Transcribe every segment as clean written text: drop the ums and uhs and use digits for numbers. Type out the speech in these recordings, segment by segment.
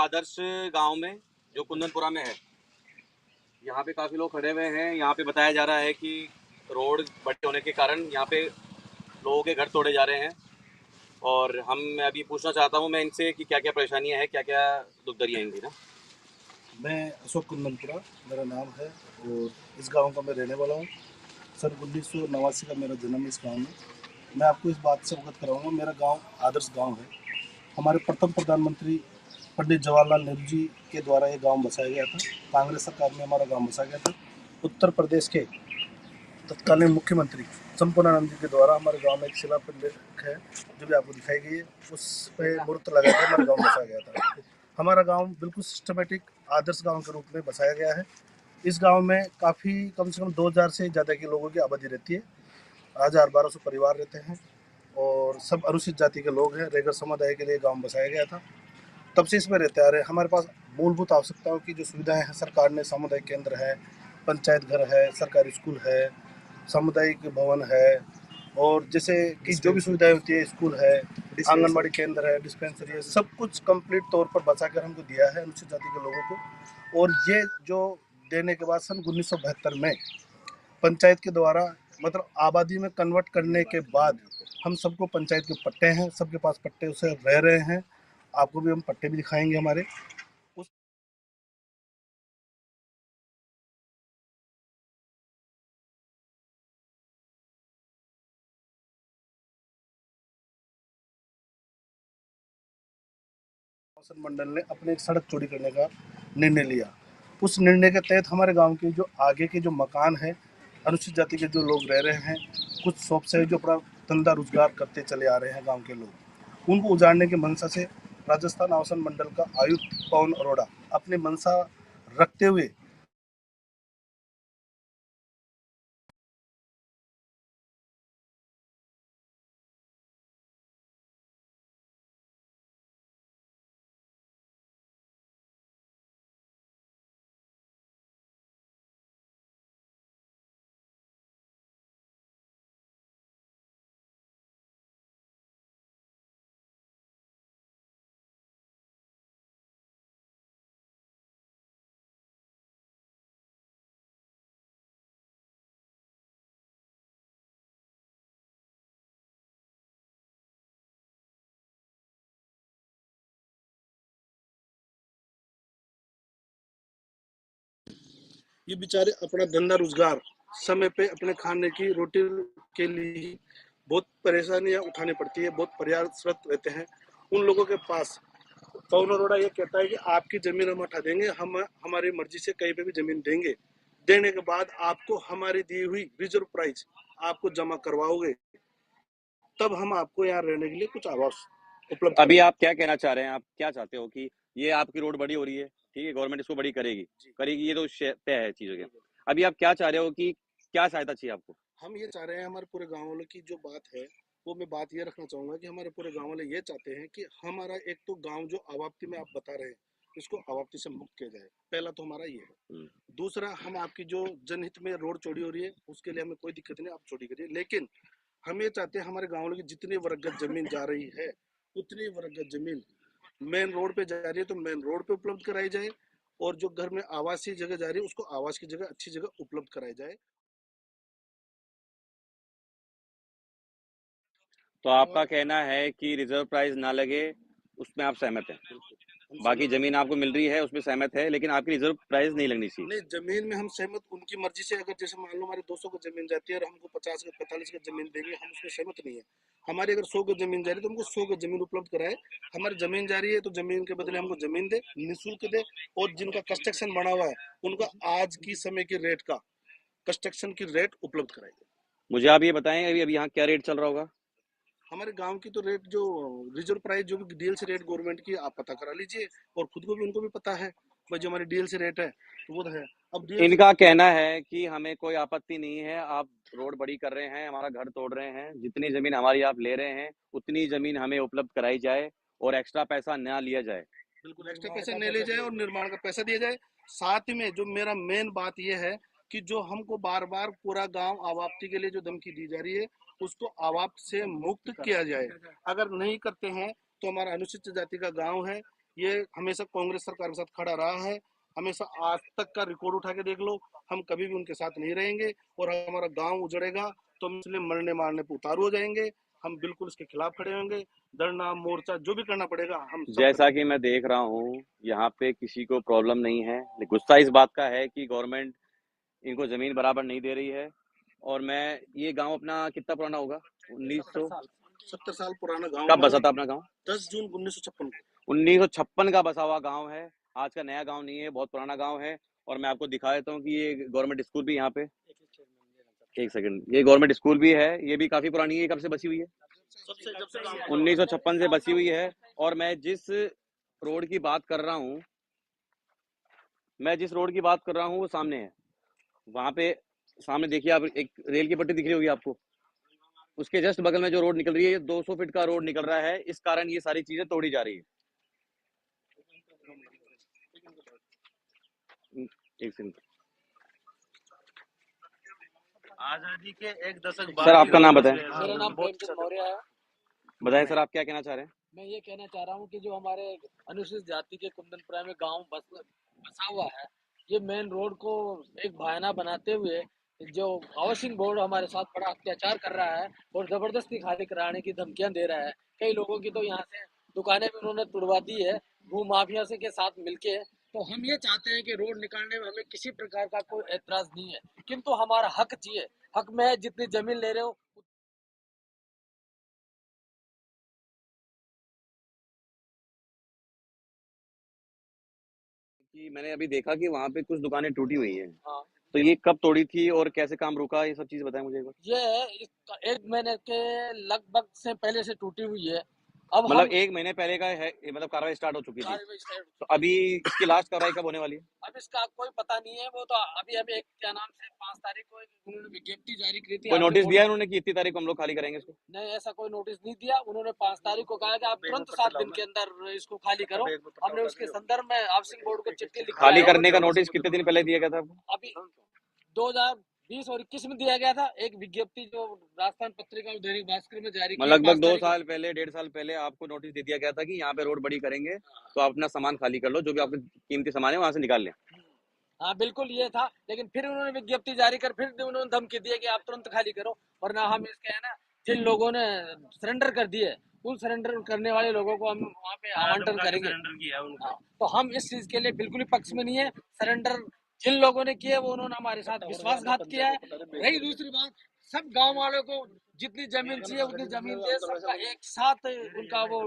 आदर्श गांव में जो कुंदनपुरा में है। यहाँ पे काफ़ी लोग खड़े हुए हैं। यहाँ पे बताया जा रहा है कि रोड बड़े होने के कारण यहाँ पे लोगों के घर तोड़े जा रहे हैं। और मैं अभी पूछना चाहता हूँ मैं इनसे कि क्या क्या परेशानियाँ हैं, क्या क्या दुखदरियाँ हैं इनकी ना। मैं अशोक कुंदनपुरा मेरा नाम है और इस गांव का मैं रहने वाला हूँ। सन 1989 का मेरा जन्म इस गांव में। मैं आपको इस बात से अवगत कराऊंगा, मेरा गांव आदर्श गांव है। हमारे प्रथम प्रधानमंत्री पंडित जवाहरलाल नेहरू जी के द्वारा ये गांव बसाया गया था। कांग्रेस सरकार में हमारा गांव बसाया गया था। उत्तर प्रदेश के तत्कालीन मुख्यमंत्री संपूर्णानंद जी के द्वारा हमारे गांव में एक शिलालेख है जो भी आपको दिखाई गई है, उस पर मूर्त लगा के हमारा गांव बसाया गया था। हमारा गांव बिल्कुल सिस्टमेटिक आदर्श गांव के रूप में बसाया गया है। इस गांव में काफ़ी कम से कम 2000 से ज़्यादा के लोगों की आबादी रहती है। 1200 परिवार रहते हैं और सब अनुसूचित जाति के लोग हैं। रेगर समुदाय के लिए गांव बसाया गया था। तब से इसमें रहते आ रहे हैं। हमारे पास मूलभूत आवश्यकताओं की जो सुविधाएं हैं, सरकार ने सामुदायिक केंद्र है, पंचायत घर है, सरकारी स्कूल है, सामुदायिक भवन है और जैसे कि जो भी सुविधाएं होती है, स्कूल है, आंगनबाड़ी केंद्र है, डिस्पेंसरी है, सब कुछ कंप्लीट तौर पर बचा कर हमको दिया है अनुसूचित जाति के लोगों को। और ये जो देने के बाद सन 1972 में पंचायत के द्वारा मतलब आबादी में कन्वर्ट करने के बाद हम सबको पंचायत के पट्टे हैं, सबके पास पट्टे उसे रह रहे हैं। आपको भी हम पट्टे भी दिखाएंगे हमारे। उस शासन मंडल ने अपने एक सड़क चौड़ी करने का निर्णय लिया। उस निर्णय के तहत हमारे गांव के जो आगे के जो मकान है, अनुसूचित जाति के जो लोग रह रहे हैं, कुछ शॉप से जो अपना धंधा रोजगार करते चले आ रहे हैं गांव के लोग, उनको उजाड़ने की मंशा से राजस्थान आवासन मंडल का आयुक्त पवन अरोड़ा अपनी मंशा रखते हुए ये बेचारे अपना धंधा रोजगार समय पे अपने खाने की रोटी के लिए बहुत परेशानियां उठानी पड़ती है, बहुत प्रयासरत रहते हैं। उन लोगों के पास पवन अरोड़ा ये कहता है कि आपकी जमीन हम हटा देंगे, हम हमारी मर्जी से कहीं पे भी जमीन देंगे। देने के बाद आपको हमारी दी हुई रिजर्व प्राइस आपको जमा करवाओगे, तब हम आपको यहाँ रहने के लिए कुछ आवास उपलब्ध अभी करेंगे। आप क्या कहना चाह रहे हैं, आप क्या चाहते हो कि ये आपकी रोड बड़ी हो रही है, ठीक है, गवर्नमेंट इसको बड़ी करेगी, करेगी, ये तो तय है चीजों के। अभी आप क्या चाह रहे हो कि क्या सहायता चाहिए आपको? हम ये चाह रहे हैं, हमारे पूरे गांव वालों की जो बात है वो मैं बात ये रखना चाहूंगा कि हमारे पूरे गांव वाले ये चाहते हैं कि हमारा एक तो गांव जो आवाप्ति में आप बता रहे हैं, इसको आवाप्ति से मुक्त किया जाए। पहला तो हमारा ये है। दूसरा, हम आपकी जो जनहित में रोड चौड़ी हो रही है उसके लिए हमें कोई दिक्कत नहीं, आप चौड़ी करिए। लेकिन हम ये चाहते हैं हमारे गाँव वालों की जितनी वर्गत जमीन जा रही है उतनी वर्गत जमीन मेन रोड पे जा रही है तो मेन रोड पे उपलब्ध कराई जाए, और जो घर में आवासीय जगह जा रही है उसको आवास की जगह अच्छी जगह उपलब्ध कराई जाए। तो आपका कहना है कि रिजर्व प्राइस ना लगे, उसमें आप सहमत हैं? बाकी जमीन आपको मिल रही है उसमें सहमत है, लेकिन आपकी रिजर्व प्राइस नहीं लगनी चाहिए। नहीं, जमीन में हम सहमत उनकी मर्जी से, अगर जैसे मान लो हमारे 200 को जमीन जाती है और हमको 50 का 45 का जमीन देंगे, हम उसमें सहमत नहीं है। हमारी अगर 100 की जमीन जा रही है तो हमको 100 की जमीन उपलब्ध कराए। हमारी जमीन जा रही है तो जमीन के बदले हमको जमीन दे, निःशुल्क दे। और जिनका कंस्ट्रक्शन बना हुआ है उनका आज की समय की रेट का कंस्ट्रक्शन की रेट उपलब्ध कराई। मुझे आप ये बताएं, अभी अभी यहाँ क्या रेट चल रहा होगा? हमारे गांव की तो रेट जो रिजर्व प्राइस जो भी डीएल से रेट गवर्नमेंट की आप पता करा लीजिए, और खुद को भी उनको भी पता है भाई जो हमारी डीएल से रेट है तो वो है। अब डीएल इनका कहना है कि हमें कोई आपत्ति नहीं है, आप रोड बड़ी कर रहे हैं, हमारा घर तोड़ रहे हैं, जितनी जमीन हमारी आप ले रहे हैं उतनी जमीन हमें उपलब्ध कराई जाए और एक्स्ट्रा पैसा ना लिया जाए। बिल्कुल एक्स्ट्रा पैसा नहीं ले जाए और निर्माण का पैसा दिया जाए। साथ ही में जो मेरा मेन बात यह है कि जो हमको बार बार पूरा गांव आवाप्ति के लिए जो धमकी दी जा रही है उसको आवाप्त से मुक्त किया जाए। अगर नहीं करते हैं तो हमारा अनुसूचित जाति का गांव है, ये हमेशा कांग्रेस सरकार के साथ खड़ा रहा है, हमेशा। आज तक का रिकॉर्ड उठा के देख लो, हम कभी भी उनके साथ नहीं रहेंगे। और हमारा गांव उजड़ेगा तो हम इसलिए मरने मारने पर उतारू हो जाएंगे। हम बिल्कुल इसके खिलाफ खड़े होंगे। धरना, मोर्चा, जो भी करना पड़ेगा हम सब जैसा करेंगे। कि मैं देख रहा हूँ यहाँ पे किसी को प्रॉब्लम नहीं है, गुस्सा इस बात का है कि गवर्नमेंट इनको जमीन बराबर नहीं दे रही है। और मैं ये गांव अपना कितना पुराना होगा? 1900 70 साल पुराना गांव कब है। बसा था अपना गांव? 10 जून 1956 को। 1956 का बसा हुआ गांव है। आज का नया गांव नहीं है, बहुत पुराना गांव है। और मैं आपको दिखा देता हूँ कि ये गवर्नमेंट स्कूल भी यहाँ पे, एक सेकंड, ये गवर्नमेंट स्कूल भी है। ये भी काफी पुरानी है। ये कब से बसी हुई है? सबसे जब से गांव 1956 से बसी हुई है। और मैं जिस रोड की बात कर रहा हूँ, वो सामने है। वहां पे सामने देखिए आप, एक रेल की पट्टी दिख रही होगी आपको। उसके जस्ट बगल में जो रोड निकल रही है, ये 200 फीट का रोड निकल रहा है। इस कारण ये सारी चीजें तोड़ी जा रही है। एक सेकंड आजादी के एक दशक सर, बाद आपका नाम बताएं। मेरा नाम प्रेमचंद मौर्य है। बताएं सर, आप क्या कहना चाह रहे हैं? मैं ये कहना चाह रहा हूँ कि जो हमारे अनुसूचित जाति के कुंदनपुरा में गांव बसा हुआ है, ये मेन रोड को एक बहाना बनाते हुए जो हाउसिंग बोर्ड हमारे साथ बड़ा अत्याचार कर रहा है और जबरदस्ती खाली कराने की धमकियां दे रहा है। कई लोगों की तो यहाँ से दुकानें भी उन्होंने तुड़वा दी है भू माफिया से के साथ मिलके। तो हम ये चाहते हैं कि रोड निकालने में हमें किसी प्रकार का कोई एतराज नहीं है, किंतु हमारा हक चाहिए। हक में जितनी जमीन ले रहे हो कि मैंने अभी देखा कि वहां पे कुछ दुकानें टूटी हुई हैं। हाँ, तो ये कब तोड़ी थी और कैसे काम रुका, ये सब चीज बताएं मुझे एक बार। ये एक महीने के लगभग से पहले से टूटी हुई है। अब मतलब हम एक महीने पहले का है, मतलब कार्रवाई स्टार्ट हो चुकी थी। कार्रवाई स्टार्ट तो अभी इसकी लास्ट कार्रवाई कब होने वाली है? अब इसका कोई पता नहीं है। वो तो अभी अभी एक क्या नाम से 5 तारीख को उन्होंने विज्ञप्ति जारी की थी कोई हाउसिंग नोटिस बोर्ड दिया है में। उन्होंने कि इतनी तारीख को हम लोग खाली करेंगे इसको? नहीं, ऐसा कोई नोटिस नहीं दिया। उन्होंने 5 तारीख को कहा कि आप तुरंत 7 दिन के अंदर इसको खाली करो। हमने उसके संदर्भ में हाउसिंग बोर्ड को चिट्ठी लिखी खाली है। करने का नोटिस कितने दिन पहले दिया गया था आपको? अभी 2020 और 21 में दिया गया था एक विज्ञप्ति जो राजस्थान पत्रिका और दैनिक भास्कर में जारी की लगभग 5 तारीख को। 2 साल पहले, 1.5 साल पहले आपको नोटिस दे दिया गया था कि यहाँ पे रोड बड़ी करेंगे, तो आप अपना सामान खाली कर लो, जो भी आपके कीमती सामान है वहां से निकाल लें। हाँ बिल्कुल ये था, लेकिन फिर उन्होंने विज्ञप्ति जारी कर फिर उन्होंने धमकी दी है कि आप तुरंत खाली करो, वरना हम इसके है ना जिन लोगों ने सरेंडर कर दिए उन सरेंडर करने वाले लोगों को हम वहाँ पे आवंटन करेंगे। हाँ, तो हम इस चीज के लिए बिल्कुल ही पक्ष में नहीं है। सरेंडर जिन लोगों ने किए वो उन्होंने हमारे साथ विश्वासघात किया है। रही दूसरी बात, सब गांव वालों को जितनी जमीन चाहिए उतनी जमीन दे, सबका एक साथ उनका वो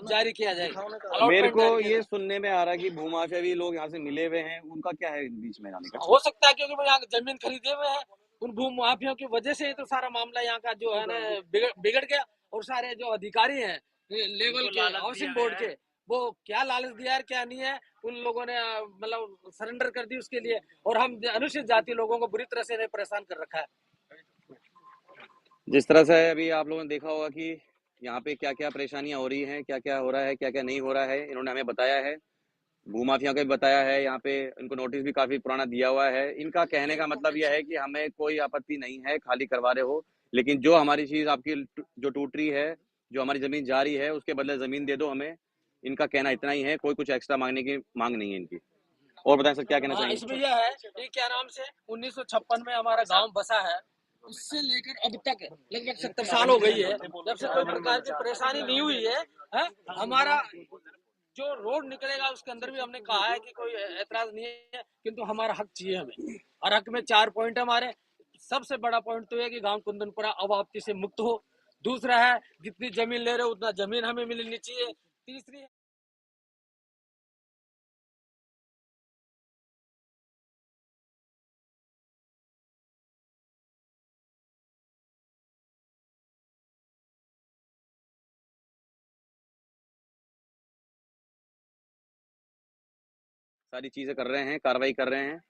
जारी किया जाएगा, मेरे अलॉटमेंट को जारी किया ये जाएगा। सुनने में आ रहा है कि भूमाफिया भी लोग यहाँ से मिले हुए हैं, उनका क्या है बीच में आने का? हो सकता है क्योंकि वो यहाँ जमीन खरीदे हुए हैं। उन भू माफियों की वजह से ही तो सारा मामला यहाँ का जो है ना बिगड़ गया। और सारे जो अधिकारी हैं लेवल के हाउसिंग बोर्ड के, वो क्या लालच दिया है क्या नहीं है, उन लोगों ने मतलब सरेंडर कर दी उसके लिए। और हम अनुसूचित जाति लोगों को बुरी तरह से परेशान कर रखा है। जिस तरह से अभी आप लोगों ने देखा होगा कि यहाँ पे क्या क्या परेशानियां हो रही हैं, क्या क्या हो रहा है, क्या क्या नहीं हो रहा है, इन्होंने हमें बताया है। भूमाफिया को भी बताया है। यहाँ पे इनको नोटिस भी काफी पुराना दिया हुआ है। इनका कहने का मतलब यह है कि हमें कोई आपत्ति नहीं है, खाली करवा रहे हो, लेकिन जो हमारी चीज आपकी जो टूट रही है, जो हमारी जमीन जा रही है, उसके बदले जमीन दे दो हमें। इनका कहना इतना ही है, कोई कुछ एक्स्ट्रा मांगने की मांग नहीं है इनकी। और बताएं सर, क्या कहना हाँ, चाहेंगे? इसमें यह है कि क्या नाम से 1956 में हमारा गांव बसा है, उससे लेकर अब तक लगभग 70 साल हो गई है जब से कोई प्रकार की परेशानी नहीं हुई है? हमारा जो रोड निकलेगा उसके अंदर भी हमने कहा है कि कोई ऐतराज नहीं है, किंतु हमारा हक चाहिए हमें। और हक में 4 पॉइंट है हमारे। सबसे बड़ा पॉइंट तो है कि गांव कुंदनपुरा अब आपत्ति से मुक्त हो। दूसरा है जितनी जमीन ले रहे हो उतना जमीन हमें मिलनी चाहिए। तीसरी सारी चीजें कर रहे हैं, कार्रवाई कर रहे हैं।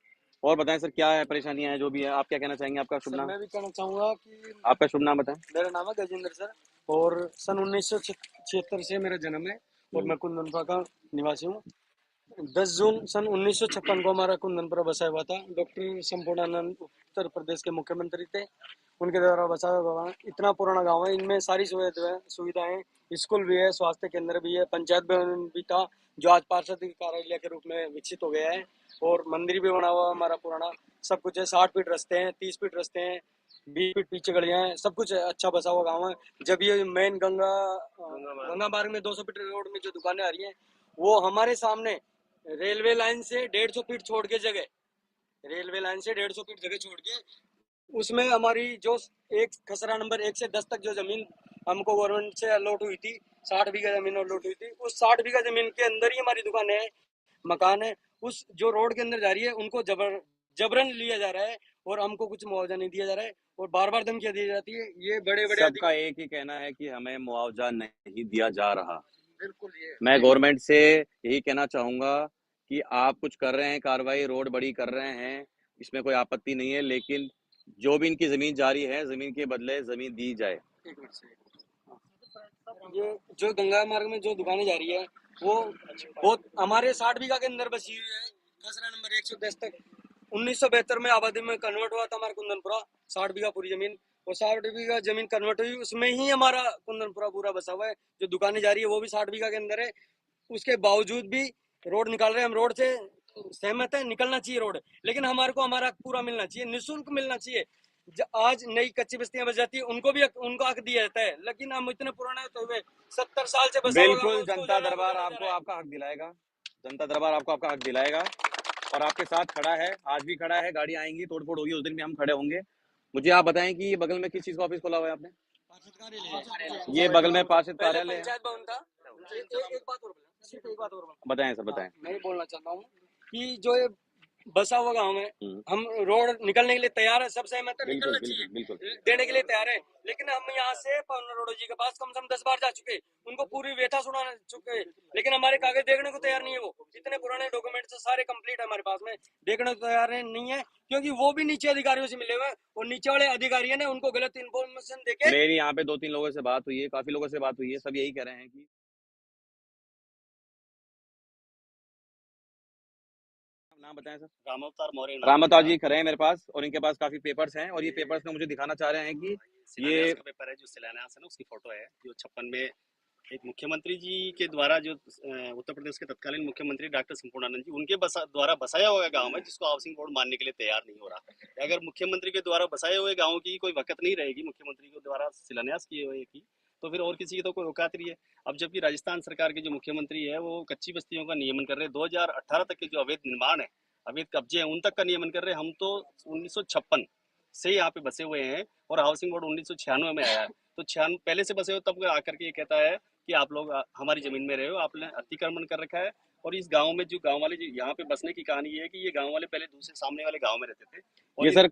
और बताएं सर, क्या है परेशानियां हैं जो भी है, आप क्या कहना चाहेंगे? आपका शुभ सर नाम? मैं भी कहना चाहूंगा कि आपका शुभ नाम बताएं। मेरा नाम है गजेंद्र सर, और सन 1976 से मेरा जन्म है और मैं कुंदनपुरा का निवासी हूँ। 10 जून सन 1956 को हमारा कुंदनपुरा बसा हुआ था। डॉक्टर संपूर्णानंद उत्तर प्रदेश के मुख्यमंत्री थे, उनके द्वारा बसा हुआ इतना पुराना गांव है। इनमें सारी सुविधाएं, स्कूल भी है, स्वास्थ्य केंद्र भी है, पंचायत भवन भी था, जो आज पार्षद कार्यालय के रूप में विकसित हो गया है। और मंदिर भी बना हुआ है हमारा पुराना, सब कुछ है। 60 फीट रास्ते हैं, 30 फीट रास्ते हैं, 20 फीट पीछे गलियां हैं, सब कुछ अच्छा बसा हुआ गाँव है। जब ये मेन गंगा मार्ग में 200 फीट रोड में जो दुकानें आ रही हैं, वो हमारे सामने रेलवे लाइन से 150 फीट छोड़ के जगह, रेलवे लाइन से 150 फीट जगह छोड़ के उसमें हमारी जो एक खसरा नंबर 1 से 10 तक जो जमीन हमको गवर्नमेंट से अलॉट हुई थी, 60 बीघा जमीन अलॉट हुई थी, उस 60 बीघा जमीन के अंदर ही हमारी दुकान है, मकान है। उस जो रोड के अंदर जा रही है उनको जबरन लिया जा रहा है और हमको कुछ मुआवजा नहीं दिया जा रहा है और बार बार धमकियां दी जाती है। ये बड़े बड़े सबका एक ही कहना है कि हमें मुआवजा नहीं दिया जा रहा। बिल्कुल ये मैं गवर्नमेंट से यही कहना चाहूंगा कि आप कुछ कर रहे हैं, कार्रवाई रोड बड़ी कर रहे हैं, इसमें कोई आपत्ति नहीं है, लेकिन जो भी इनकी जमीन जारी है, जमीन के बदले जमीन दी जाए। एक मिनट से ये जो गंगा मार्ग में जो दुकानें जा रही है वो बहुत हमारे 60 बीघा के अंदर बसी हुई है। खसरा नंबर 110 तक 1972 में आबादी में कन्वर्ट हुआ था हमारा कुंदनपुरा, 60 बीघा पूरी जमीन। और 60 बीघा जमीन कन्वर्ट हुई, उसमें ही हमारा कुंदनपुरा पूरा बसा हुआ है। जो दुकानें जा रही है वो भी 60 बीघा के अंदर है। उसके बावजूद भी रोड निकाल रहे हैं। हम रोड से सहमत है, निकलना चाहिए रोड, लेकिन हमारे को हमारा हक पूरा मिलना चाहिए, निःशुल्क मिलना चाहिए। आज नई कच्ची बस्तियां बच जाती है, उनको भी उनको हक दिया जाता है, लेकिन हम इतने पुराने होते हुए 70 साल से बसा हुआ बिल्कुल, जनता दरबार आपको आपका हक दिलाएगा, जनता दरबार आपको आपका हक दिलाएगा और आपके साथ खड़ा है, आज भी खड़ा है। गाड़ी आएंगी, तोड़फोड़ होगी, उस दिन भी हम खड़े होंगे। मुझे आप बताएं कि ये बगल में किस चीज का ऑफिस खोला हुआ है आपने? ये बगल में पार्षद कार्यालय है। पंचायत भवन था। एक बात और सिर्फ एक बात और बताएं सर, बताएं। मैं बोलना चाहता हूँ कि जो ये बसा हुआ गाँव है, हम रोड निकलने के लिए तैयार है, सब सहमत है, निकलना चाहिए, बिल्कुल। देने के लिए तैयार है। लेकिन हम यहाँ से पवन अरोड़ा जी के पास कम से कम 10 बार जा चुके, उनको पूरी व्यथा सुना चुके, लेकिन हमारे कागज देखने को तैयार नहीं है। वो इतने पुराने डॉक्यूमेंट सारे कंप्लीट है हमारे पास में, देखने को तैयार नहीं है, क्योंकि वो भी नीचे अधिकारियों से मिले हुए हैं और नीचे वाले अधिकारियों ने उनको गलत इन्फॉर्मेशन देके। मेरी यहाँ पे 2-3 लोगों से बात हुई है, काफी लोगों से बात हुई है, सब यही कह रहे हैं कि नाम बताएं सर। रामावतार मौर्य। रामावतार जी खड़े हैं मेरे पास और इनके पास काफी पेपर्स हैं और ये पेपर्स में मुझे दिखाना चाह रहे हैं कि ये पेपर है, जो शिलान्यास है ना, उसकी फोटो है, जो 56 में एक मुख्यमंत्री जी के द्वारा, जो उत्तर प्रदेश के तत्कालीन मुख्यमंत्री डॉक्टर संपूर्णानंद जी, उनके द्वारा बसाया हुआ गांव है, जिसको हाउसिंग बोर्ड मानने के लिए तैयार नहीं हो रहा। अगर मुख्यमंत्री के द्वारा बसाए हुए गाँव की कोई वक़्त नहीं रहेगी, मुख्यमंत्री के द्वारा शिलान्यास किए हुए की, तो फिर और किसी की तो कोई औकात नहीं है। अब जबकि राजस्थान सरकार के जो मुख्यमंत्री है वो कच्ची बस्तियों का नियमन कर रहे हैं। 2018 तक के जो अवैध निर्माण है, अवैध कब्जे हैं, उन तक का नियमन कर रहे हैं। हम तो 1956 से यहाँ पे बसे हुए हैं और हाउसिंग बोर्ड 1996 में आया है, तो 96 पहले से बसे हुए, तब आकर के ये कहता है कि आप लोग हमारी जमीन में रहे हो, आपने अतिक्रमण कर रखा है। और इस गांव में जो गांव वाले जो यहाँ पे बसने की कहानी ये है कि ये गांव वाले पहले दूसरे सामने वाले गांव में रहते थे। और ये सर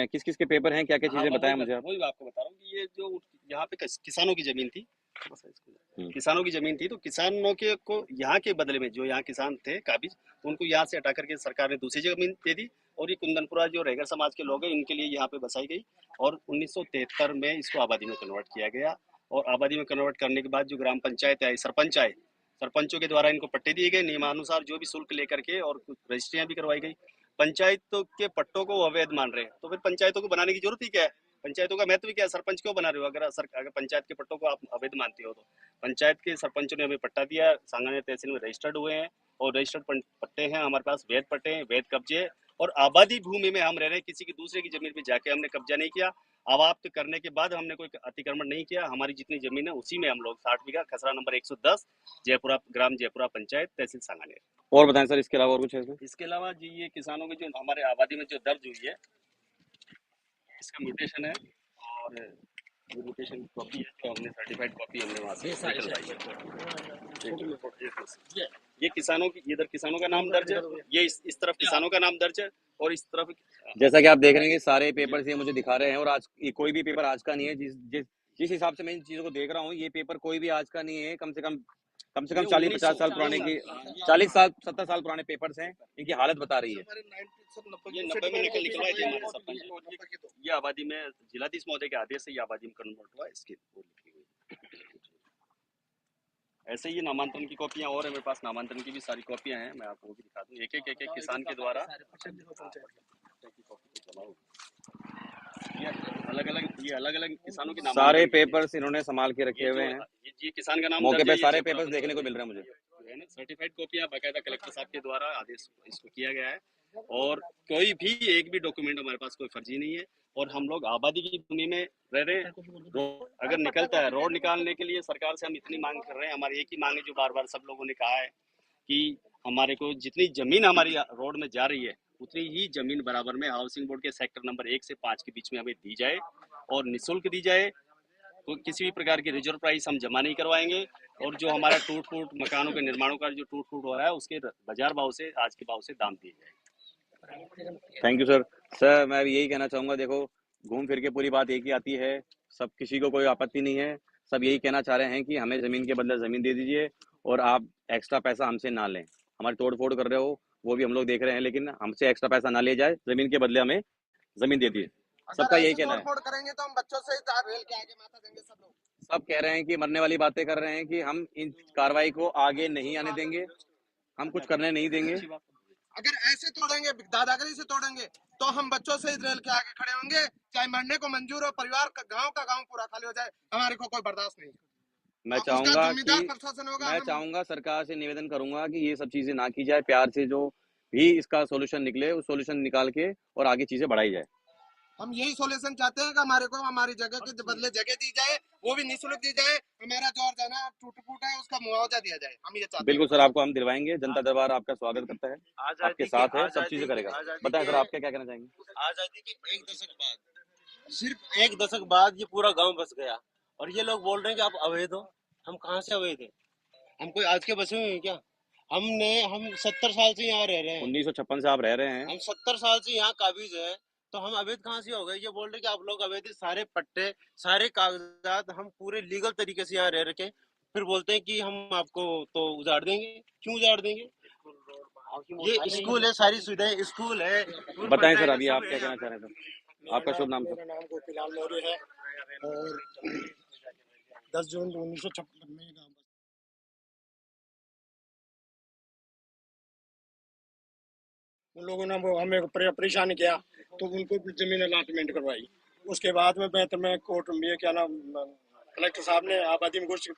किस किस के पेपर हैं, क्या क्या चीजें बताएं मुझे आप। वही आपको बता रहा हूँ कि ये जो यहाँ पे किसानों की जमीन थी, किसानों की जमीन थी, तो किसानों के को यहाँ के बदले में जो यहाँ किसान थे काबिज, उनको यहाँ से हटा करके सरकार ने दूसरी जमीन दे दी और ये कुंदनपुरा जो रैगर समाज के लोग हैं इनके लिए यहाँ पे बसाई गई और 1973 में इसको आबादी में कन्वर्ट किया गया। और आबादी में कन्वर्ट करने के बाद जो ग्राम पंचायत आए, सरपंच आए, सरपंचों के द्वारा इनको पट्टे दिए गए नियमानुसार, जो भी शुल्क लेकर के, और कुछ रजिस्ट्रियां भी करवाई गई। पंचायतों के पट्टों को अवैध मान रहे हैं, तो फिर पंचायतों को बनाने की जरूरत ही क्या है? पंचायतों का महत्व क्या है? सरपंच क्यों बना रहे हो? अगर पंचायत के पट्टों को आप अवैध मानते हो तो पंचायत के सरपंचों ने हमें पट्टा दिया, सांगानेर तहसील में रजिस्टर्ड हुए हैं और रजिस्टर्ड पट्टे हैं हमारे पास, वैध पट्टे हैं, वैध कब्जे हैं और आबादी भूमि में हम रह रहे हैं। किसी की दूसरे की जमीन पे जाके हमने कब्जा नहीं किया, अवाप्त करने के बाद हमने कोई अतिक्रमण नहीं किया। हमारी जितनी जमीन है उसी में हम लोग 60 बीघा, खसरा नंबर 110, जयपुरा ग्राम, जयपुरा पंचायत, तहसील सांगानेर। और बताएं सर, इसके अलावा और कुछ है इसमें? इसके अलावा जी ये किसानों की जो हमारे आबादी में जो दर्ज हुई है, इसका म्यूटेशन है और ये म्यूटेशन कॉपी है, जो हमने सर्टिफाइड कॉपी हमने वहाँ से निकलवाई है। ये किसानों की, इधर किसानों का नाम दर्ज है, ये इस तरफ किसानों का नाम दर्ज है और इस तरफ। जैसा कि आप देख रहे हैं सारे पेपर्स ये मुझे दिखा रहे हैं और आज कोई भी पेपर आज का नहीं है। जिस हिसाब से मैं इन चीजों को देख रहा हूँ, ये पेपर कोई भी आज का नहीं है। कम से कम 40-50 साल पुराने की, 40-70 साल पुराने पेपर्स हैं। इनकी हालत बता रही है। ये 90 में निकलवाए थे हमारे सरपंच। ये आबादी में जिलाधीश महोदय के आदेश से ये आबादी में कन्वर्ट हुआ, इसकी वो लिखी हुई। ऐसे ही नामांतरण की कॉपियां और है मेरे पास, नामांतरण की भी सारी कॉपियां हैं, मैं आपको वो भी दिखा दूं। एक एक किसान के द्वारा ये अलग अलग किसानों के नाम, सारे पेपर्स इन्होंने संभाल के रखे हुए हैं। ये किसान का नाम मौके पे सारे पेपर्स देखने को मिल रहे हैं मुझे। है ना सर्टिफाइड कॉपियां बाकायदा कलेक्टर साहब के द्वारा आदेश इसको किया गया है, और कोई भी एक भी डॉक्यूमेंट हमारे पास कोई फर्जी नहीं है। और हम लोग आबादी की भूमि में रह रहे, रोड अगर निकलता है, रोड निकालने के लिए सरकार से हम इतनी मांग कर रहे हैं। हमारी एक ही मांग है जो बार बार सब लोगों ने कहा है कि हमारे को जितनी जमीन हमारी रोड में जा रही है उतनी ही जमीन बराबर में हाउसिंग बोर्ड के सेक्टर नंबर 1 से 5 के बीच में हमें दी जाए और निःशुल्क दी जाए। तो किसी भी प्रकार की रिजर्व प्राइस हम जमा नहीं करवाएंगे, और जो हमारा टूट फूट मकानों के निर्माणों का जो टूट फूट हो रहा है उसके बाजार भाव से, आज के भाव से दाम दिए जाए। Thank you sir. सर मैं भी यही कहना चाहूँगा, देखो घूम फिर के पूरी बात एक ही आती है, सब किसी को कोई आपत्ति नहीं है, सब यही कहना चाह रहे हैं कि हमें ज़मीन के बदले ज़मीन दे दीजिए और आप एक्स्ट्रा पैसा हमसे ना लें। हमारी तोड़ फोड़ कर रहे हो वो भी हम लोग देख रहे हैं, लेकिन हमसे एक्स्ट्रा पैसा ना ले जाए, ज़मीन के बदले हमें ज़मीन दे दीजिए। सबका यही कहना है। तोड़ करेंगे तो हम बच्चों से रेल के आगे माथा देंगे सब लोग। सब कह रहे हैं कि मरने वाली बातें कर रहे हैं कि हम इन कार्रवाई को आगे नहीं आने देंगे, हम कुछ करने नहीं देंगे। अगर ऐसे तोड़ेंगे, दादागिरी से तोड़ेंगे, तो हम बच्चों से रेल के आगे खड़े होंगे, चाहे मरने को मंजूर हो, परिवार का गांव पूरा खाली हो जाए, हमारे को कोई बर्दाश्त नहीं। मैं चाहूंगा सरकार से निवेदन करूंगा कि ये सब चीजें ना की जाए, प्यार से जो भी इसका सॉल्यूशन निकले उस सॉल्यूशन निकाल के और आगे चीजें बढ़ाई जाए। हम यही सॉल्यूशन चाहते हैं कि हमारे को हमारी जगह के बदले जगह दी जाए, वो भी निःशुल्क दी जाए, हमारा जो जाना टूट फूट है उसका मुआवजा दिया जाए। हम ये चाहते हैं। बिल्कुल सर, आपको हम दिलवाएंगे। जनता दरबार आपका स्वागत करता है, आपके साथ है, सब चीजें करेगा। बताएं सर, आप क्या कहना चाहेंगे? आजादी के 1 दशक बाद, सिर्फ 1 दशक बाद ये पूरा गांव बस गया, और ये लोग बोल रहे हैं कि आप अवैध हो। हम कहाँ से अवैध है? हम कोई आज के बसे हुए हैं क्या? हम 70 साल से यहाँ रह रहे हैं। 1956 से आप रह रहे हैं। हम 70 साल से यहाँ काबिज है, तो हम अवैध कहाँ से हो गए? ये बोल रहे कि आप लोग अवैध, सारे पट्टे सारे कागजात हम पूरे लीगल तरीके से यहाँ रह रखे, फिर बोलते हैं कि हम आपको तो उजाड़ देंगे। क्यों उजाड़ देंगे? ये स्कूल है, सारी सुविधाएं स्कूल है। बताएं सर, अभी आप क्या कहना चाह रहे थे? आपका शुभ नाम? मेरा नाम गोपीलाल मौर्य है और 10 जून 1956 में गाँव उन लोगों ने हमें परेशान किया, तो उनको जमीन अलॉटमेंट करवाई। उसके बाद में बेहतर में कोर्ट में क्या नाम कलेक्टर साहब ने आबादी में घोषित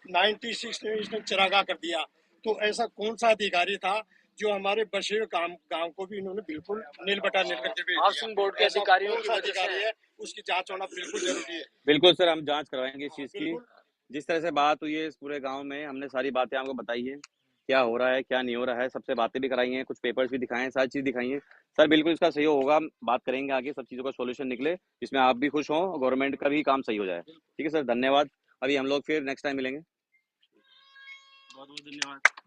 96 में इसने चरागाह कर दिया। तो ऐसा कौन सा अधिकारी था जो हमारे बसे गांव को भी इन्होंने बिल्कुल नील बटा नील करके भेज दिया? हाउसिंग बोर्ड के अधिकारियों की वजह अधिकारी है, उसकी जांच होना बिल्कुल जरूरी है। बिल्कुल सर, हम जांच करवाएंगे इस चीज की। जिस तरह से बात हुई है इस पूरे गांव में, हमने सारी बातें आपको बताई है, क्या हो रहा है क्या नहीं हो रहा है, सबसे बातें भी कराई हैं, कुछ पेपर्स भी दिखाए हैं, सारी चीज दिखाई है। सर बिल्कुल इसका सहयोग होगा, बात करेंगे आगे, सब चीजों का सॉल्यूशन निकले जिसमें आप भी खुश हों, गवर्नमेंट का भी काम सही हो जाए। ठीक है सर, धन्यवाद। अभी हम लोग फिर नेक्स्ट टाइम मिलेंगे। बहुत बहुत धन्यवाद।